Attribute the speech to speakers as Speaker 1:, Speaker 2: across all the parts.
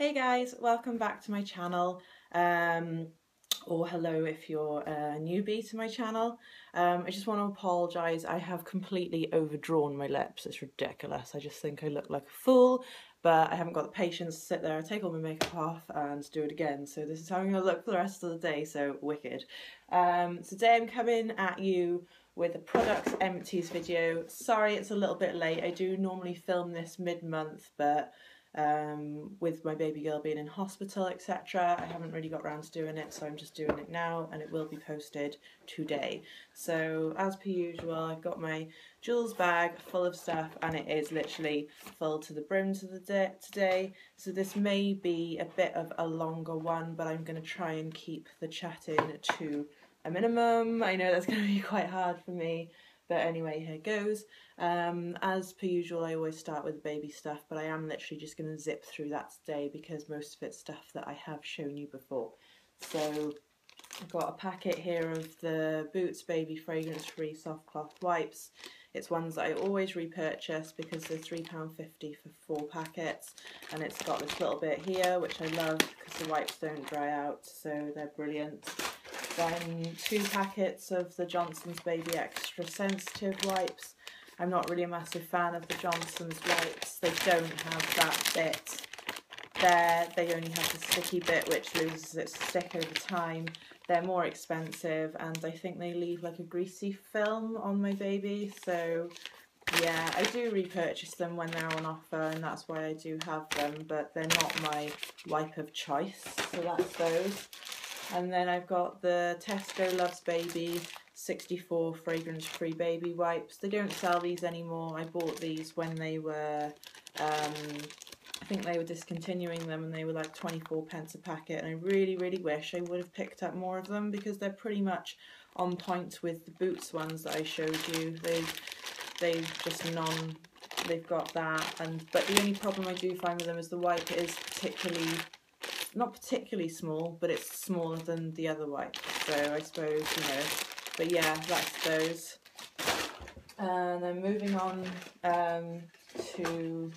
Speaker 1: Hey guys, welcome back to my channel, or hello if you're a newbie to my channel. I just want to apologise, I have completely overdrawn my lips. It's ridiculous. I just think I look like a fool, but I haven't got the patience to sit there, take all my makeup off and do it again. So this is how I'm going to look for the rest of the day, so wicked. Today I'm coming at you with a Products Empties video. Sorry it's a little bit late. I do normally film this mid-month, but with my baby girl being in hospital, etc., I haven't really got around to doing it, so I'm just doing it now, and it will be posted today. So as per usual, I've got my Joules bag full of stuff, and it is literally full to the brim today. So this may be a bit of a longer one, but I'm going to try and keep the chatting to a minimum. I know that's going to be quite hard for me, but anyway, here goes. As per usual, I always start with the baby stuff, but I am literally just going to zip through that today because most of it's stuff that I have shown you before. So I've got a packet here of the Boots Baby Fragrance Free Soft Cloth Wipes. It's ones that I always repurchase because they're £3.50 for 4 packets, and it's got this little bit here which I love because the wipes don't dry out, so they're brilliant. Then 2 packets of the Johnson's Baby Extra Sensitive Wipes. I'm not really a massive fan of the Johnson's wipes. They don't have that bit there. They only have the sticky bit which loses its stick over time. They're more expensive, and I think they leave like a greasy film on my baby. So yeah, I do repurchase them when they're on offer, and that's why I do have them, but they're not my wipe of choice. So that's those. And then I've got the Tesco Loves Baby 64 fragrance free baby wipes. They don't sell these anymore. I bought these when they were, I think they were discontinuing them, and they were like 24p a packet, and I really wish I would have picked up more of them because they're pretty much on point with the Boots ones that I showed you. They've just they've got that, but the only problem I do find with them is the wipe is not particularly small, but it's smaller than the other wipes, so I suppose, you know. But yeah, that's those. And then moving on to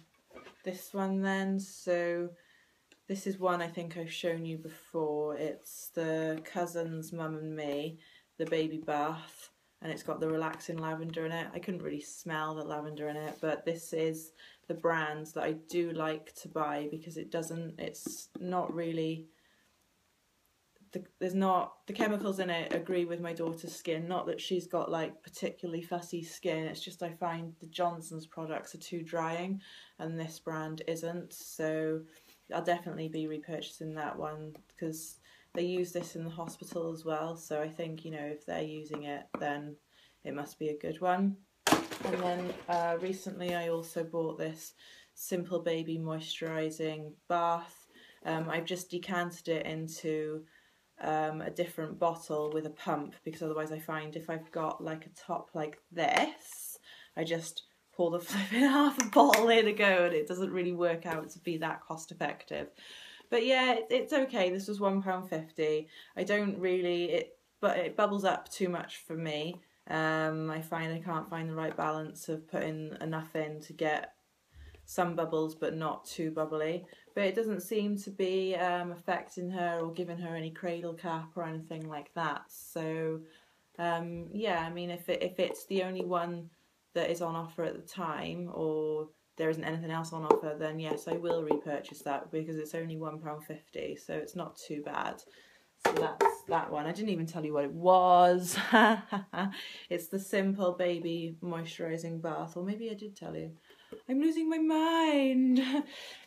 Speaker 1: this one then. So this is one I think I've shown you before. It's the Cousins Mum and Me, the baby bath, and it's got the relaxing lavender in it. I couldn't really smell the lavender in it, but this is the brands that I do like to buy because it's not really, the chemicals in it agree with my daughter's skin. Not that she's got like particularly fussy skin, it's just I find the Johnson's products are too drying and this brand isn't, so I'll definitely be repurchasing that one because they use this in the hospital as well, so I think, you know, if they're using it then it must be a good one. And then recently I also bought this Simple Baby Moisturising Bath. I've just decanted it into a different bottle with a pump because otherwise I find if I've got like a top like this, I just pour the flipping half a bottle in a go and it doesn't really work out to be that cost effective. But yeah, it's okay. This was £1.50. I don't really, but it bubbles up too much for me. I find I can't find the right balance of putting enough in to get some bubbles but not too bubbly. But it doesn't seem to be affecting her or giving her any cradle cap or anything like that. So yeah, I mean, if it's the only one that is on offer at the time, or there isn't anything else on offer, then yes, I will repurchase that because it's only £1.50, so it's not too bad. So that's that one. I didn't even tell you what it was. It's the Simple Baby Moisturising Bath, or maybe I did tell you. I'm losing my mind.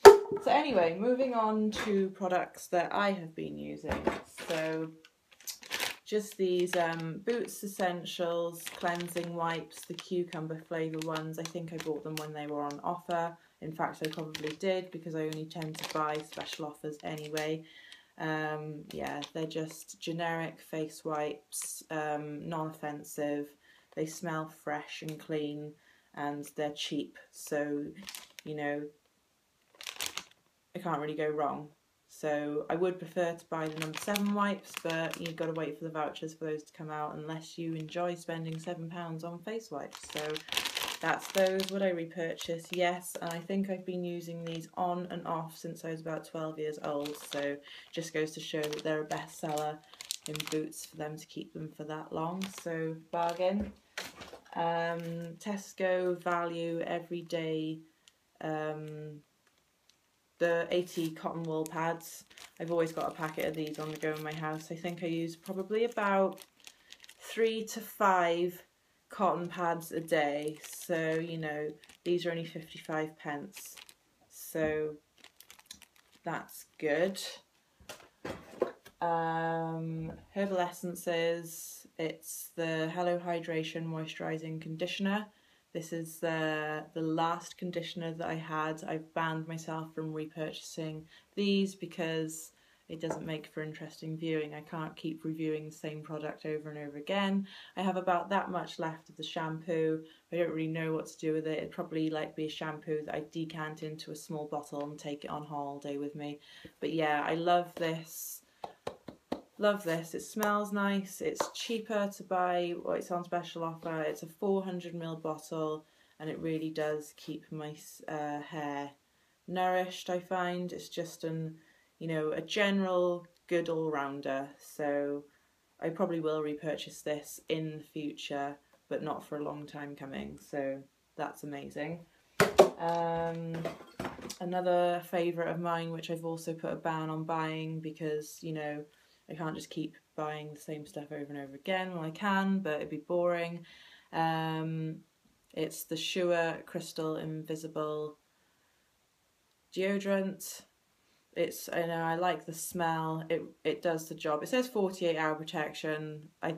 Speaker 1: So anyway, moving on to products that I have been using. So just these Boots Essentials Cleansing Wipes, the cucumber flavour ones. I think I bought them when they were on offer. In fact, I probably did because I only tend to buy special offers anyway. Yeah, they're just generic face wipes, non-offensive. They smell fresh and clean, and they're cheap, so you know, I can't really go wrong. So I would prefer to buy the number 7 wipes, but you've got to wait for the vouchers for those to come out unless you enjoy spending £7 on face wipes. So that's those. Would I repurchase? Yes, and I think I've been using these on and off since I was about 12 years old, so just goes to show that they're a bestseller in Boots for them to keep them for that long, so bargain. Tesco Value Everyday, the 80 cotton wool pads. I've always got a packet of these on the go in my house. I think I use probably about 3 to 5 cotton pads a day, so you know these are only 55p, so that's good. Herbal essences, it's the Hello Hydration Moisturising Conditioner. This is the last conditioner that I had. I've banned myself from repurchasing these because it doesn't make for interesting viewing. I can't keep reviewing the same product over and over again. I have about that much left of the shampoo. I don't really know what to do with it. It'd probably like be a shampoo that I decant into a small bottle and take it on holiday with me. But yeah, I love this. Love this. It smells nice. It's cheaper to buy. Well, it's on special offer. It's a 400ml bottle, and it really does keep my hair nourished. I find it's just a general good all-rounder. So I probably will repurchase this in the future, but not for a long time coming. So that's amazing. Another favourite of mine, which I've also put a ban on buying because I can't just keep buying the same stuff over and over again. Well, I can, but it'd be boring. It's the Joules Crystal Invisible deodorant. I like the smell. It does the job. It says 48-hour protection. I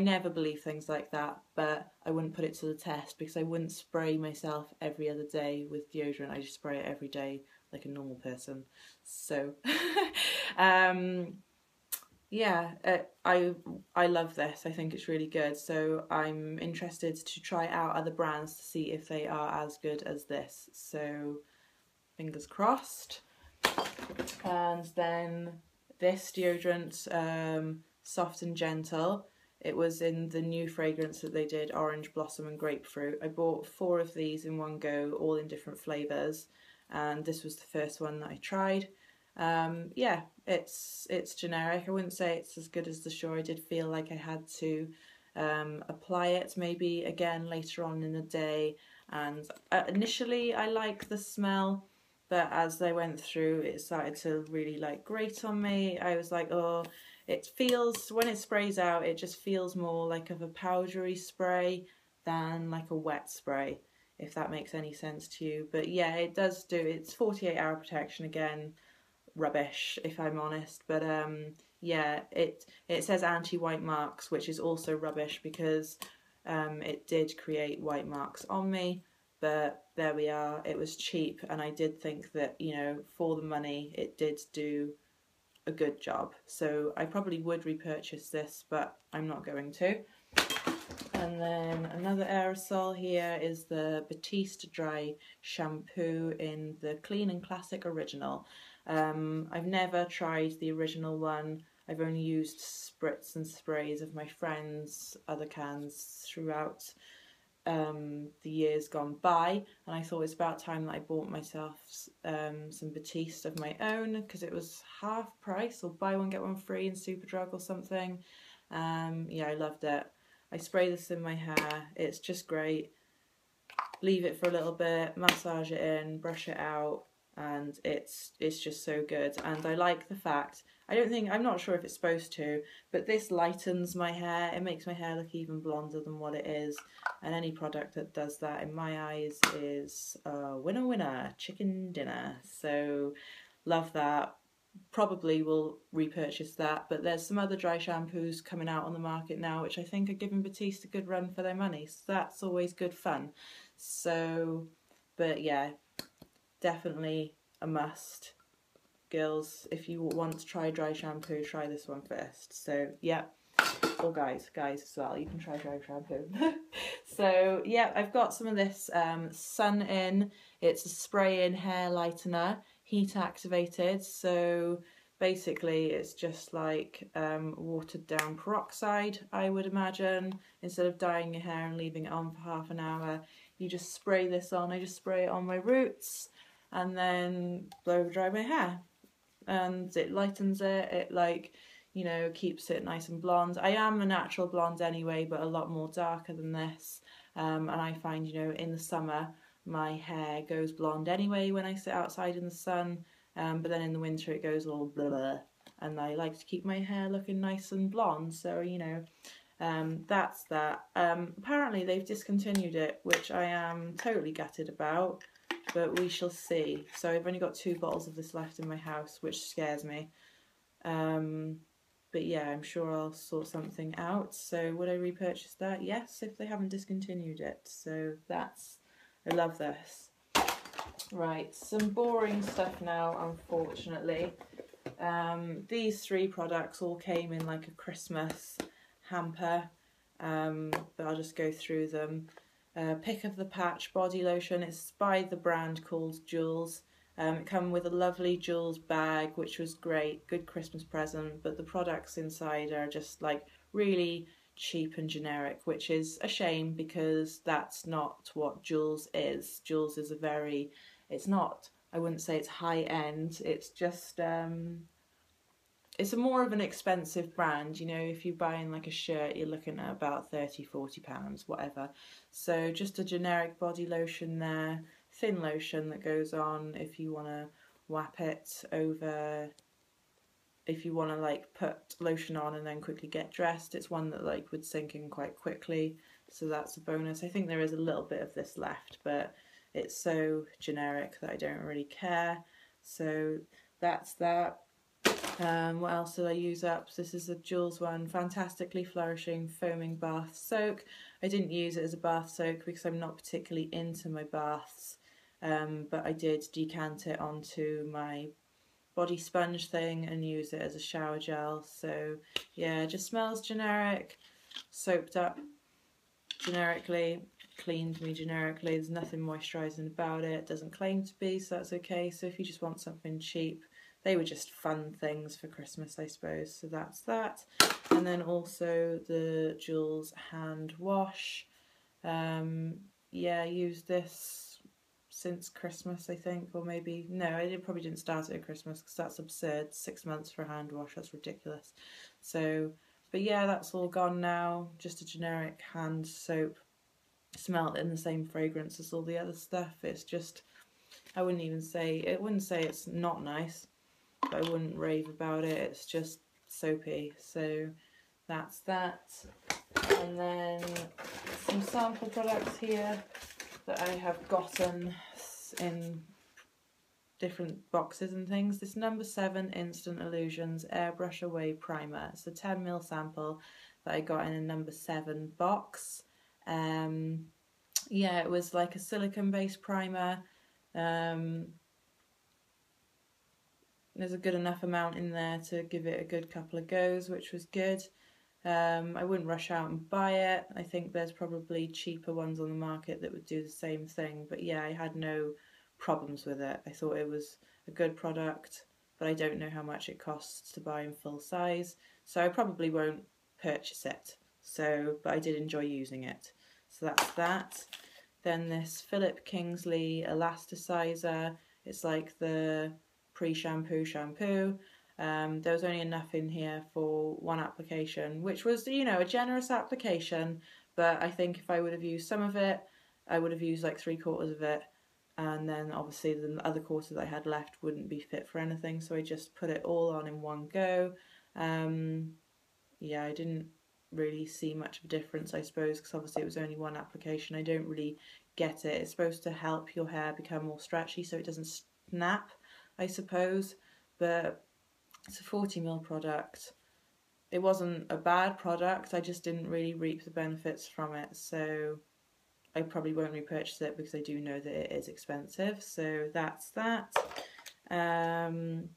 Speaker 1: never believe things like that, but I wouldn't put it to the test because I wouldn't spray myself every other day with deodorant. I just spray it every day like a normal person. So, yeah, I love this. I think it's really good. So I'm interested to try out other brands to see if they are as good as this. So fingers crossed. And then this deodorant, Soft and Gentle. It was in the new fragrance that they did, Orange Blossom and Grapefruit. I bought 4 of these in one go, all in different flavours, and this was the first one that I tried. Yeah, it's generic. I wouldn't say it's as good as the Joules. I did feel like I had to apply it maybe again later on in the day, and initially I liked the smell, but as I went through it started to really grate on me. I was like, oh, it feels, when it sprays out, it just feels more like of a powdery spray than like a wet spray, if that makes any sense to you. But yeah, it does do, it's 48-hour protection again. Rubbish, if I'm honest, but yeah, it says anti-white marks, which is also rubbish because it did create white marks on me, but there we are. It was cheap, and I did think that for the money it did do a good job, so I probably would repurchase this, but I'm not going to. And then another aerosol here is the Batiste Dry Shampoo in the Clean and Classic Original. I've never tried the original one. I've only used spritz and sprays of my friends' other cans throughout the years gone by, and I thought it's about time that I bought myself some Batiste of my own because it was half price or buy one get one free in Superdrug or something. Yeah, I loved it. I spray this in my hair. It's just great. Leave it for a little bit, massage it in, brush it out, and it's just so good. And I like the fact, I'm not sure if it's supposed to, but this lightens my hair. It makes my hair look even blonder than what it is, and any product that does that in my eyes is winner winner, chicken dinner. So love that. Probably will repurchase that, but there's some other dry shampoos coming out on the market now which I think are giving Batiste a good run for their money, so that's always good fun. So, but yeah, definitely a must. Girls, if you want to try dry shampoo, try this one first. So yeah, or guys as well, you can try dry shampoo. So yeah, I've got some of this Sun In. It's a spray-in hair lightener, heat activated, so basically it's just like watered down peroxide, I would imagine. Instead of dyeing your hair and leaving it on for half an hour, you just spray this on. I just spray it on my roots and then blow dry my hair, and it lightens it. It, like, you know, keeps it nice and blonde. I am a natural blonde anyway, but a lot more darker than this. And I find, you know, in the summer my hair goes blonde anyway when I sit outside in the sun, but then in the winter it goes all blah, blah, and I like to keep my hair looking nice and blonde, so, you know, that's that. Apparently they've discontinued it, which I am totally gutted about, but we shall see. So I've only got 2 bottles of this left in my house, which scares me. But yeah, I'm sure I'll sort something out. So would I repurchase that? Yes, if they haven't discontinued it. So that's, I love this. Right, some boring stuff now, unfortunately. These 3 products all came in like a Christmas hamper, but I'll just go through them. Pick of the Patch body lotion. It's by the brand called Joules. It came with a lovely Joules bag, which was great, good Christmas present, but the products inside are just like really cheap and generic, which is a shame because that's not what Joules is. Joules is a very, it's not, I wouldn't say it's high end, it's just, it's a more of an expensive brand. You know, if you're buying like a shirt, you're looking at about £30–40, whatever. So just a generic body lotion there, thin lotion that goes on if you want to whap it over, if you want to like put lotion on and then quickly get dressed. It's one that like would sink in quite quickly, so that's a bonus. I think there is a little bit of this left, but it's so generic that I don't really care. So that's that. What else did I use up? This is a Joules one, Fantastically Flourishing Foaming Bath Soak. I didn't use it as a bath soak because I'm not particularly into my baths, but I did decant it onto my body sponge thing and use it as a shower gel. So yeah, it just smells generic, soaped up generically, cleaned me generically. There's nothing moisturising about it. It doesn't claim to be, so that's okay. So if you just want something cheap, they were just fun things for Christmas, I suppose. So that's that. And then also the Joules hand wash. Yeah, I used this since Christmas, I think, or maybe, no, I probably didn't start it at Christmas because that's absurd. 6 months for a hand wash, that's ridiculous. So, but yeah, that's all gone now. Just a generic hand soap, smelled in the same fragrance as all the other stuff. It's just, I wouldn't even say, it wouldn't say it's not nice, but I wouldn't rave about it. It's just soapy. So that's that. And then some sample products here that I have gotten in different boxes and things. This number 7 Instant Illusions Airbrush Away Primer. It's a 10ml sample that I got in a number 7 box. Yeah, it was like a silicone based primer. There's a good enough amount in there to give it a good couple of goes, which was good. I wouldn't rush out and buy it. I think there's probably cheaper ones on the market that would do the same thing, but yeah, I had no problems with it. I thought it was a good product, but I don't know how much it costs to buy in full size, so I probably won't purchase it. So, but I did enjoy using it. So that's that. Then this Philip Kingsley Elasticizer. It's like the pre-shampoo shampoo. There was only enough in here for one application, which was, you know, a generous application, but I think if I would have used some of it, I would have used like 3/4 of it, and then obviously the other quarter that I had left wouldn't be fit for anything, so I just put it all on in one go. Yeah, I didn't really see much of a difference, I suppose, because obviously it was only one application. I don't really get it. It's supposed to help your hair become more stretchy so it doesn't snap, I suppose, but it's a 40ml product. It wasn't a bad product, I just didn't really reap the benefits from it, so I probably won't repurchase it because I do know that it is expensive. So that's that. The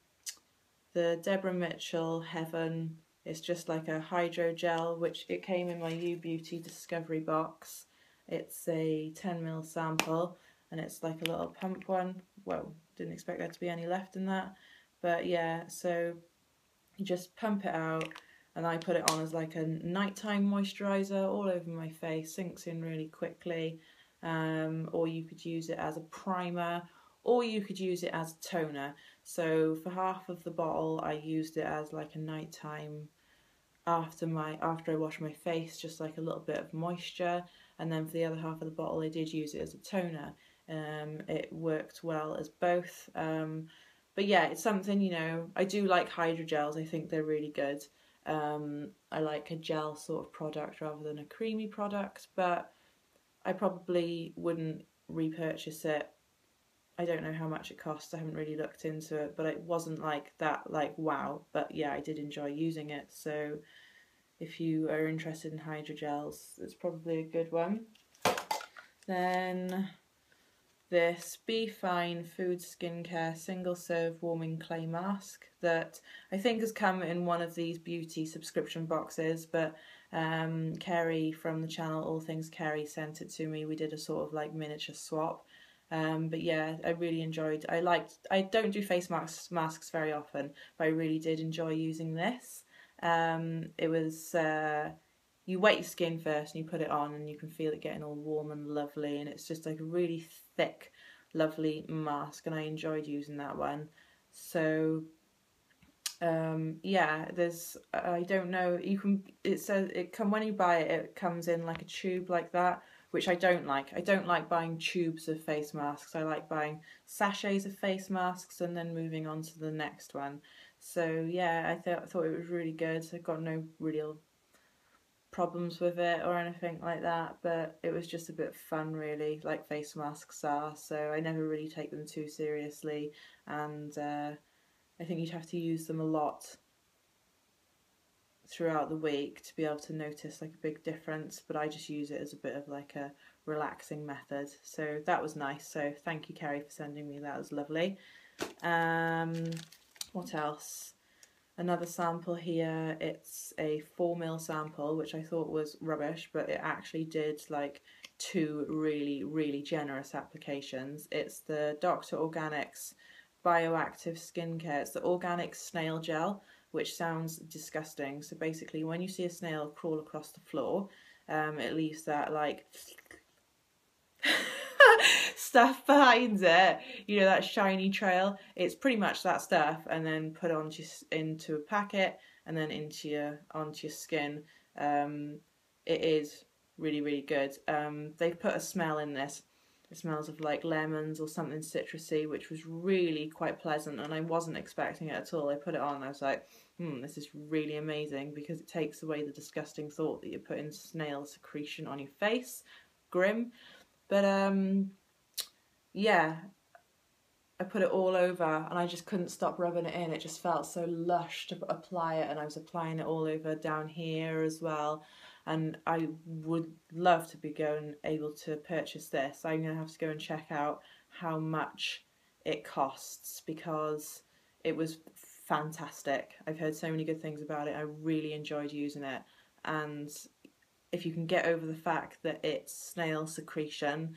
Speaker 1: Deborah Mitchell Heaven is just like a hydro gel, which it came in my U Beauty Discovery box. It's a 10ml sample and it's like a little pump one. Well, didn't expect there to be any left in that, but yeah, so you just pump it out and I put it on as like a nighttime moisturiser all over my face, sinks in really quickly. or you could use it as a primer, or you could use it as a toner. So for half of the bottle I used it as like a nighttime after I wash my face, just like a little bit of moisture, and then for the other half of the bottle I did use it as a toner. It worked well as both. But yeah, it's something, you know, I do like hydrogels. I think they're really good. I like a gel sort of product rather than a creamy product, but I probably wouldn't repurchase it. I don't know how much it costs. I haven't really looked into it, but it wasn't like that, like wow. But yeah, I did enjoy using it. So if you are interested in hydrogels, it's probably a good one. Then this Be Fine Food Skincare Single Serve Warming Clay Mask that I think has come in one of these beauty subscription boxes, but Kerry from the channel All Things Kerry sent it to me. We did a sort of like miniature swap. But yeah, I really enjoyed. I don't do face masks very often, but I really did enjoy using this. It was you wet your skin first and you put it on and you can feel it getting all warm and lovely, and it's just like a really thick, lovely mask, and I enjoyed using that one. So yeah, there's I don't know, you can, it says when you buy it, it comes in like a tube like that, which I don't like. I don't like buying tubes of face masks. I like buying sachets of face masks and then moving on to the next one. So yeah, I thought it was really good. I got no real problems with it or anything like that, but it was just a bit of fun really, like face masks are. So I never really take them too seriously, and I think you'd have to use them a lot throughout the week to be able to notice like a big difference, but I just use it as a bit of like a relaxing method. So that was nice. So thank you, Kerry, for sending me that. It was lovely. What else? Another sample here. It's a 4ml sample, which I thought was rubbish, but it actually did like 2 really generous applications. It's the Dr. Organics Bioactive Skincare. It's the organic snail gel, which sounds disgusting. So basically, when you see a snail crawl across the floor, it leaves that like stuff behind it, you know, that shiny trail. It's pretty much that stuff, and then put on into a packet and then onto your skin. It is really good. They've put a smell in this. It smells of like lemons or something citrusy, which was really quite pleasant, and I wasn't expecting it at all. I put it on and I was like, this is really amazing, because it takes away the disgusting thought that you're putting snail secretion on your face. Grim. But yeah, I put it all over and I just couldn't stop rubbing it in. It just felt so lush to apply it, and I was applying it all over down here as well. And I would love to be able to purchase this. I'm going to have to go and check out how much it costs, because it was fantastic. I've heard so many good things about it. I really enjoyed using it. And if you can get over the fact that it's snail secretion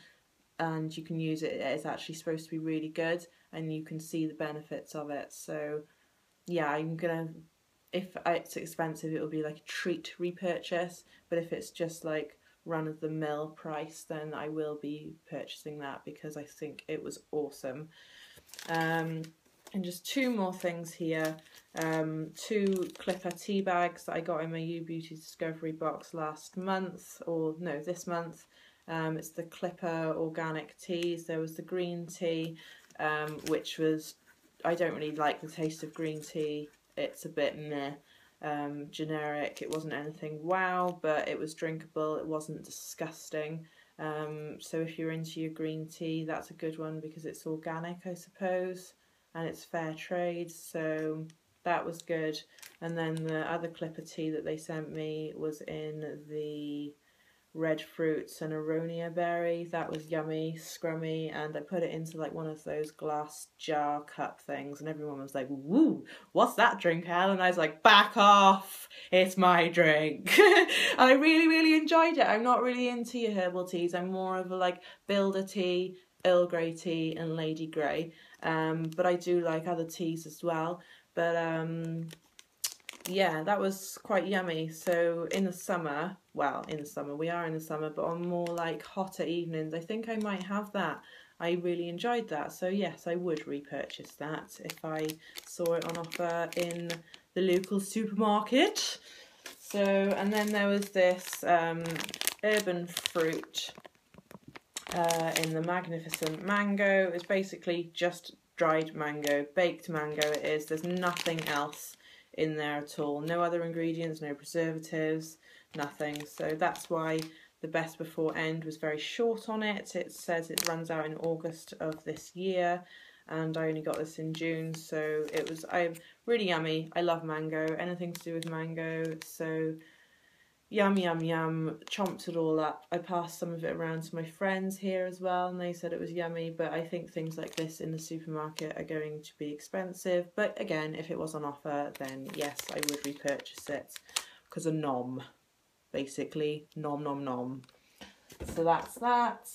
Speaker 1: and you can use it, it's actually supposed to be really good, and you can see the benefits of it. So yeah, I'm gonna, if it's expensive, it'll be like a treat repurchase, but if it's just like run-of-the-mill price, then I will be purchasing that, because I think it was awesome. And just 2 more things here. 2 Clipper tea bags that I got in my You Beauty Discovery box last month, or no, this month. It's the Clipper organic teas. There was the green tea, which was, I don't really like the taste of green tea. It's a bit meh, generic. It wasn't anything wow, but it was drinkable. It wasn't disgusting. So if you're into your green tea, that's a good one, because it's organic, I suppose, and it's fair trade. So that was good. And then the other Clipper tea that they sent me was in the red fruits and aronia berry. That was yummy, scrummy, and I put it into like one of those glass jar cup things, and everyone was like, woo, what's that drink, Hel? And I was like, back off, it's my drink. And I really enjoyed it. I'm not really into your herbal teas. I'm more of a like builder tea, Earl Grey tea and Lady Grey, but I do like other teas as well. But yeah, that was quite yummy. So in the summer, well, in the summer, we are in the summer, but on more like hotter evenings, I think I might have that. I really enjoyed that. So yes, I would repurchase that if I saw it on offer in the local supermarket. So, and then there was this urban fruit in the Magnificent Mango. It's basically just dried mango, baked mango it is. There's nothing else in there at all. No other ingredients, no preservatives, nothing. So that's why the best before end was very short on it. It says it runs out in August of this year, and I only got this in June, so it was really yummy. I love mango, anything to do with mango, so yum, yum, yum. Chomped it all up. I passed some of it around to my friends here as well, and they said it was yummy, but I think things like this in the supermarket are going to be expensive. But again, if it was on offer, then yes, I would repurchase it, because a nom, basically. Nom, nom, nom. So that's that.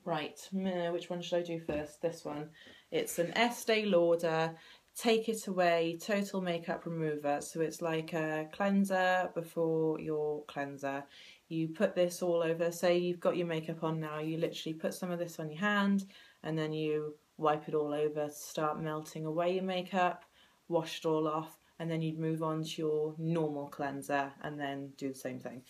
Speaker 1: Right, which one should I do first? This one. It's an Estee Lauder Take It Away Total Makeup Remover. So it's like a cleanser before your cleanser. You put this all over. Say you've got your makeup on now. You literally put some of this on your hand and then you wipe it all over to start melting away your makeup. Wash it all off. And then you'd move on to your normal cleanser and then do the same thing.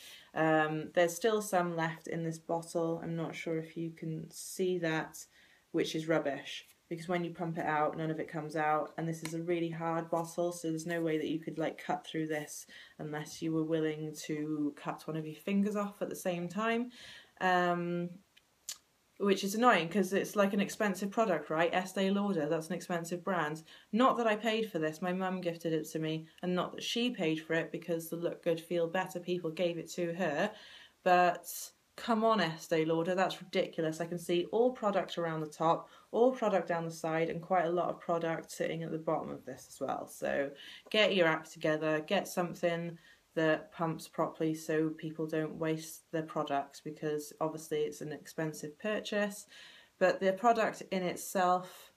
Speaker 1: There's still some left in this bottle. I'm not sure if you can see that, which is rubbish, because when you pump it out, none of it comes out, and this is a really hard bottle, so there's no way that you could like cut through this unless you were willing to cut one of your fingers off at the same time. Which is annoying because it's like an expensive product, right? Estee Lauder, that's an expensive brand. Not that I paid for this, my mum gifted it to me, and not that she paid for it because the Look Good Feel Better people gave it to her. But come on, Estee Lauder, that's ridiculous. I can see all product around the top, all product down the side, and quite a lot of product sitting at the bottom of this as well. So get your act together, get something that pumps properly so people don't waste their products, because obviously it's an expensive purchase. But the product in itself,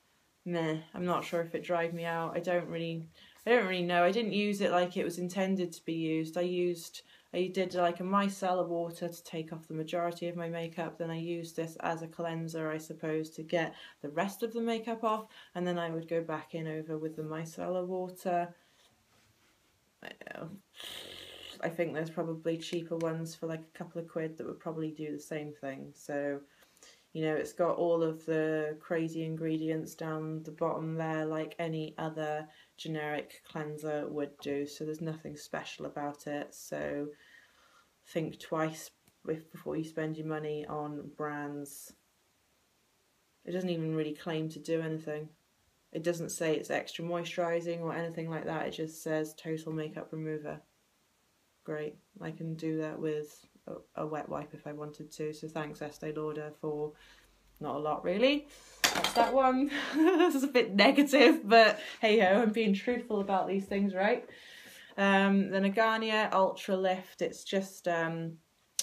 Speaker 1: meh, I'm not sure if it dried me out. I don't really know. I didn't use it like it was intended to be used. I did like a micellar water to take off the majority of my makeup, then I used this as a cleanser, I suppose, to get the rest of the makeup off, and then I would go back in over with the micellar water. I think there's probably cheaper ones for like a couple of quid that would probably do the same thing. So, you know, it's got all of the crazy ingredients down the bottom there like any other generic cleanser would do. So there's nothing special about it. So think twice before you spend your money on brands. It doesn't even really claim to do anything. It doesn't say it's extra moisturising or anything like that. It just says total makeup remover. Great, I can do that with a wet wipe if I wanted to. So thanks, Estee Lauder, for not a lot really. That's that one. This is a bit negative, but hey ho, I'm being truthful about these things, right? Then a Garnier Ultra Lift. It's just a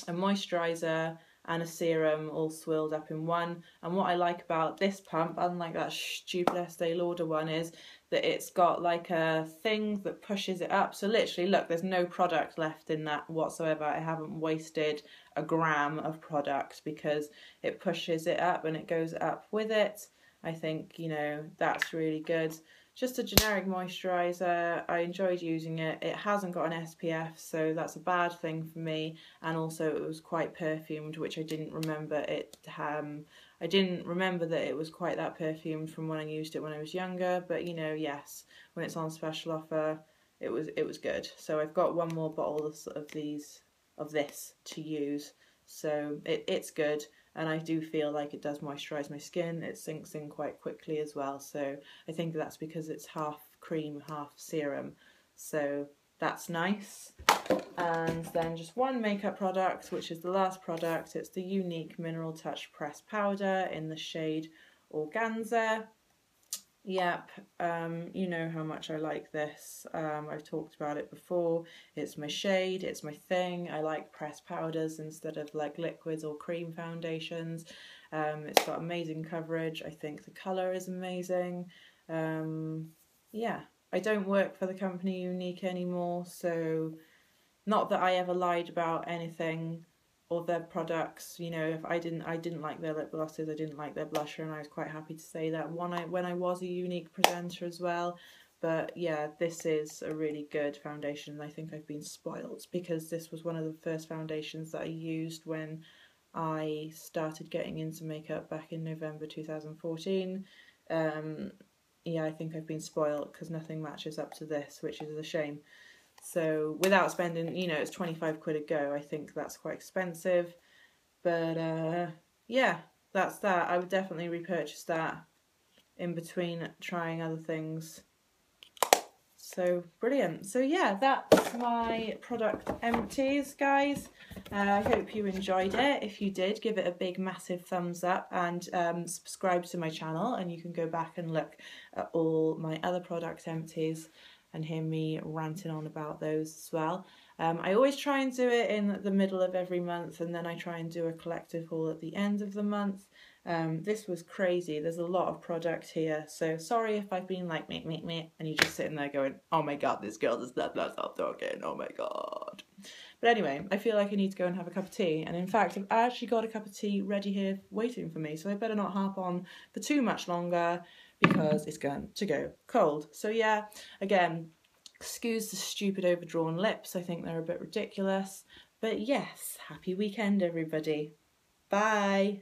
Speaker 1: moisturiser and a serum all swirled up in one. And what I like about this pump, unlike that stupid Estee Lauder one, is that it's got like a thing that pushes it up. So literally, look, there's no product left in that whatsoever. I haven't wasted a gram of product because it pushes it up and it goes up with it. I think, you know, that's really good. Just a generic moisturiser. I enjoyed using it. It hasn't got an SPF, so that's a bad thing for me. And also it was quite perfumed, which I didn't remember it. I didn't remember that it was quite that perfumed from when I used it when I was younger. But you know, yes, when it's on special offer, it was good. So I've got one more bottle of this to use. So it's good. And I do feel like it does moisturise my skin. It sinks in quite quickly as well. So I think that's because it's half cream, half serum. So that's nice. And then just one makeup product, which is the last product. It's the Unique Mineral Touch Pressed Powder in the shade Organza. Yep, you know how much I like this. I've talked about it before. It's my shade, it's my thing. I like pressed powders instead of like liquids or cream foundations. It's got amazing coverage. I think the colour is amazing. Yeah, I don't work for the company Unique anymore, so not that I ever lied about anything or their products. You know, if I didn't like their lip glosses, I didn't like their blusher, and I was quite happy to say that when I was a Unique presenter as well. But yeah, this is a really good foundation, and I think I've been spoiled because this was one of the first foundations that I used when I started getting into makeup back in November 2014. Yeah, I think I've been spoiled because nothing matches up to this, which is a shame. So without spending, you know, it's 25 quid a go. I think that's quite expensive. But yeah, that's that. I would definitely repurchase that in between trying other things. So brilliant. So yeah, that's my product Empties, guys. I hope you enjoyed it. If you did, give it a big massive thumbs up and subscribe to my channel, and you can go back and look at all my other product Empties and hear me ranting on about those as well. I always try and do it in the middle of every month, and then I try and do a collective haul at the end of the month. This was crazy. There's a lot of product here, so sorry if I've been like me, and you're just sitting there going, oh my god, this girl does not stop talking, oh my god. But anyway, I feel like I need to go and have a cup of tea, and in fact I've actually got a cup of tea ready here waiting for me, so I better not harp on for too much longer because it's going to go cold. So yeah, again, excuse the stupid overdrawn lips, I think they're a bit ridiculous, but yes, happy weekend everybody. Bye.